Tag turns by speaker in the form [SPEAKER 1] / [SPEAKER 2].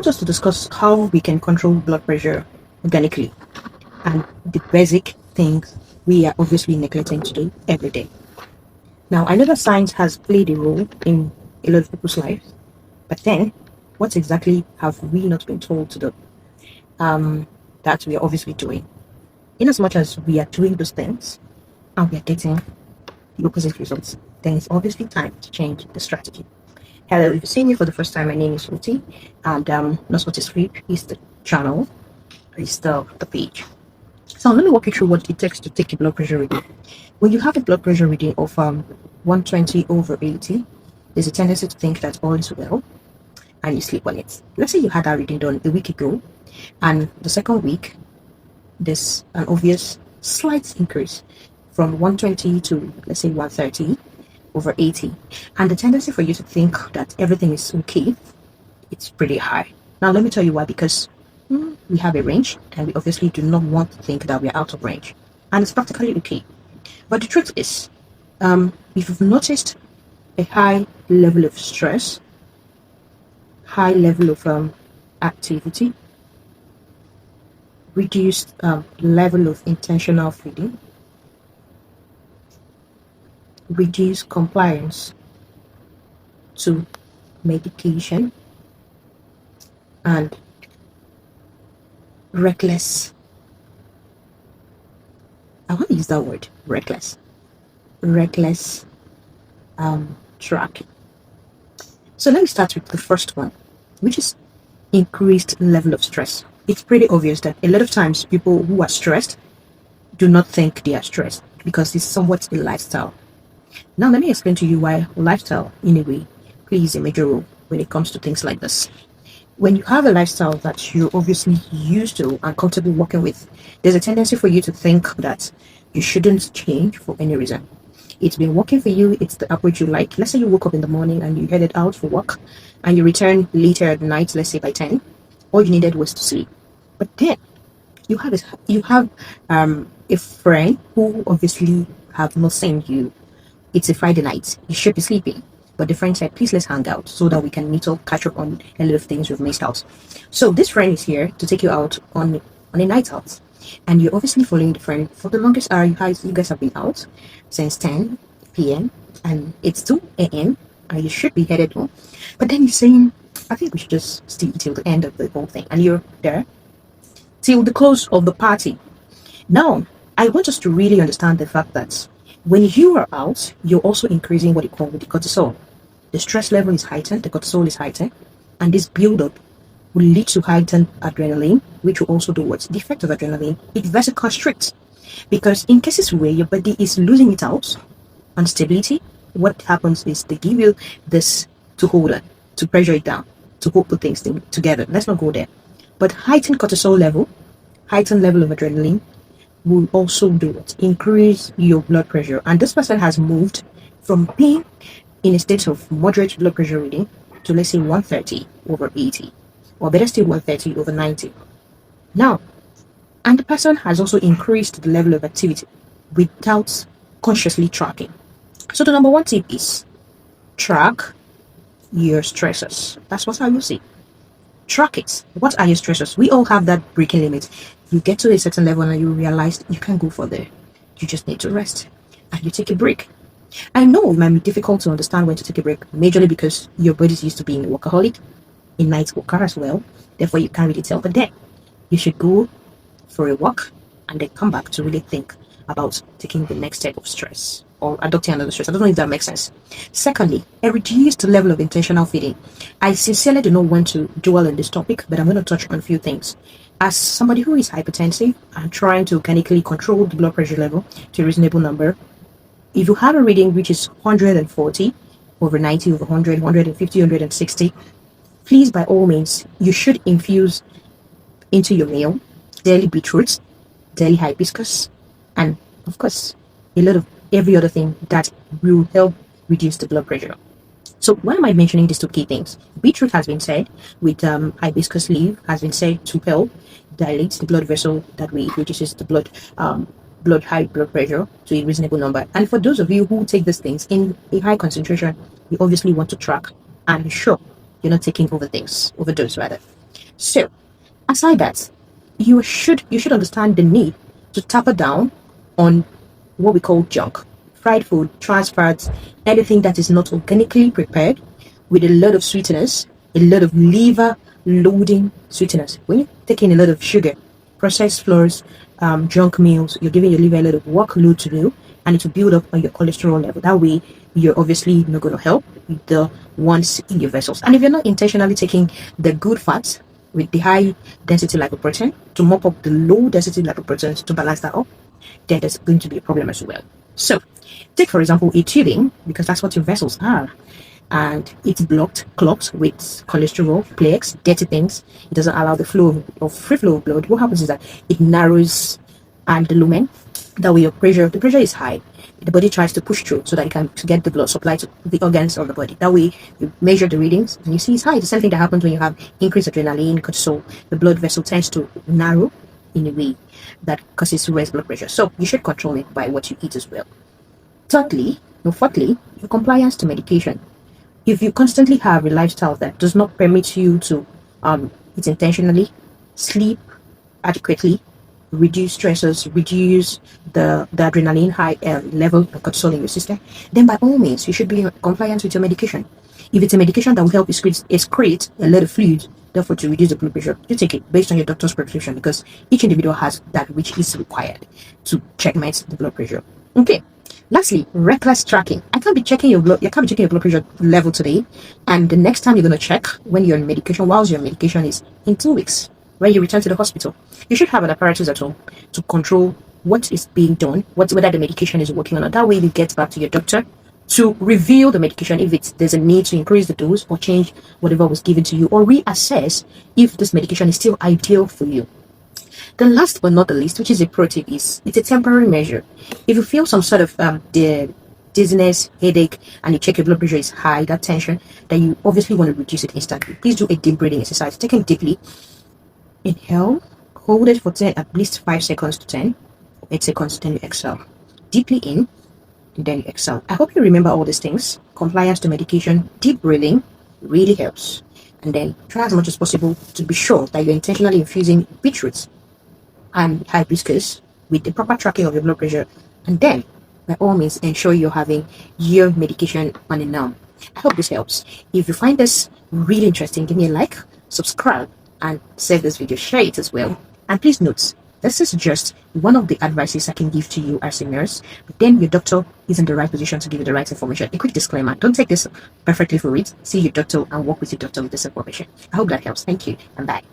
[SPEAKER 1] want us to discuss how we can control blood pressure organically and the basic things we are obviously neglecting to do every day. Now, I know that science has played a role in a lot of people's lives, but then what exactly have we not been told to do that we are obviously doing? In as much as we are doing those things and we are getting the opposite results, then it's obviously time to change the strategy. Hello, if you're seeing me for the first time, my name is Uti, and Not What is Sleep is the channel, is the page. So let me walk you through what it takes to take a blood pressure reading. When you have a blood pressure reading of 120 over 80, there's a tendency to think that all is well, and you sleep on it. Let's say you had that reading done a week ago, and the second week, there's an obvious slight increase from 120 to, let's say, 130 over 80. And the tendency for you to think that everything is okay, it's pretty high. Now, let me tell you why. Because we have a range, and we obviously do not want to think that we're out of range. And it's practically okay. But the truth is, if you've noticed a high level of stress, high level of activity, reduced level of intentional feeding, reduced compliance to medication, and reckless, I want to use that word, reckless tracking. So let me start with the first one, which is increased level of stress. It's pretty obvious that a lot of times people who are stressed do not think they are stressed because it's somewhat a lifestyle. Now let me explain to you why lifestyle, in a way, plays a major role when it comes to things like this. When you have a lifestyle that you're obviously used to and comfortable working with, there's a tendency for you to think that you shouldn't change for any reason. It's been working for you, it's the approach you like. Let's say you woke up in the morning and you headed out for work and you return later at night, let's say by 10. All you needed was to sleep. But then you have a friend who obviously have not seen you. It's a Friday night. You should be sleeping. But the friend said, please let's hang out so that we can meet up, catch up on a lot of things we've missed out. So this friend is here to take you out on a night out. And you're obviously following the friend for the longest hour you guys have been out since 10 p.m. and it's 2 a.m. and you should be headed home. But then you're saying, I think we should just stay till the end of the whole thing. And you're there till the close of the party. Now, I want us to really understand the fact that when you are out, you're also increasing what you call the cortisol. The stress level is heightened, the cortisol is heightened, and this build-up will lead to heightened adrenaline, which will also do what? The effect of adrenaline, it vasoconstricts. Because in cases where your body is losing it out on stability, what happens is they give you this to hold on, to pressure it down, to hold the things together. Let's not go there. But heightened cortisol level, heightened level of adrenaline, will also do it, increase your blood pressure. And this person has moved from being in a state of moderate blood pressure reading to, let's say, 130 over 80, or better still 130 over 90. Now, and the person has also increased the level of activity without consciously tracking. So the number one tip is track your stressors. That's what I will say. Track it. What are your stressors? We all have that breaking limit. You get to a certain level and you realize you can't go further. You just need to rest and you take a break. I know it might be difficult to understand when to take a break, majorly because your body's used to being a workaholic, a night worker as well. Therefore, you can't really tell. But then you should go for a walk and then come back to really think about taking the next step of stress or adopting another stress. I don't know if that makes sense. Secondly, a reduced level of intentional feeding. I sincerely do not want to dwell on this topic, but I'm going to touch on a few things. As somebody who is hypertensive and trying to organically control the blood pressure level to a reasonable number, if you have a reading which is 140 over 90 over 100, 150, 160, please, by all means, you should infuse into your meal daily beetroot, daily hibiscus, and of course, a lot of every other thing that will help reduce the blood pressure. So why am I mentioning these two key things? Beetroot has been said with hibiscus leaf has been said to help dilate the blood vessel that way it reduces the high blood pressure to a reasonable number. And for those of you who take these things in a high concentration, you obviously want to track and ensure you're not taking overdose rather. So, aside that, you should understand the need to taper down on what we call junk, fried food, trans fats, anything that is not organically prepared with a lot of sweeteners, a lot of liver loading sweeteners. When you're taking a lot of sugar, processed flours, junk meals, you're giving your liver a lot of workload to do, and it will build up on your cholesterol level. That way, you're obviously not going to help the ones in your vessels. And if you're not intentionally taking the good fats with the high density lipoprotein to mop up the low density lipoproteins to balance that up, then there's going to be a problem as well. So, take for example a tubing, because that's what your vessels are, and it's clogged with cholesterol, plaques, dirty things. It doesn't allow the flow of free flow of blood. What happens is that it narrows and the lumen. That way, the pressure is high. The body tries to push through so that it can to get the blood supply to the organs of the body. That way, you measure the readings and you see it's high. The same thing that happens when you have increased adrenaline, cortisol. The blood vessel tends to narrow in a way that causes raised blood pressure. So you should control it by what you eat as well. Fourthly, your compliance to medication. If you constantly have a lifestyle that does not permit you to eat intentionally, sleep adequately, reduce stressors, reduce the adrenaline high level of cortisol in your system, then by all means, you should be in compliance with your medication. If it's a medication that will help excrete a lot of fluid, therefore to reduce the blood pressure, you take it based on your doctor's prescription, because each individual has that which is required to checkmate the blood pressure. Okay. Lastly, reckless tracking. You can't be checking your blood pressure level today, and the next time you're going to check when you're on medication, whilst your medication is in 2 weeks, when you return to the hospital. You should have an apparatus at home to control what is being done, whether the medication is working or not. That way you get back to your doctor to review the medication if there's a need to increase the dose or change whatever was given to you, or reassess if this medication is still ideal for you. The last but not the least, which is a pro tip, is it's a temporary measure. If you feel some sort of dizziness, headache, and you check your blood pressure is high, that tension, then you obviously want to reduce it instantly. Please do a deep breathing exercise. Taking deeply, inhale, hold it for at least 5 seconds to 10, 8 seconds, then you exhale. Deeply in, and then you exhale. I hope you remember all these things. Compliance to medication, deep breathing really helps. And then try as much as possible to be sure that you're intentionally infusing beetroots and hibiscus with the proper tracking of your blood pressure, and then by all means ensure you're having your medication on a norm. I hope this helps. If you find this really interesting, give me a like, subscribe, and save this video, share it as well. And please note, this is just one of the advices I can give to you as a nurse, but then your doctor is in the right position to give you the right information. A quick disclaimer, don't take this perfectly for it. See your doctor and work with your doctor with this information. I hope that helps. Thank you, and bye.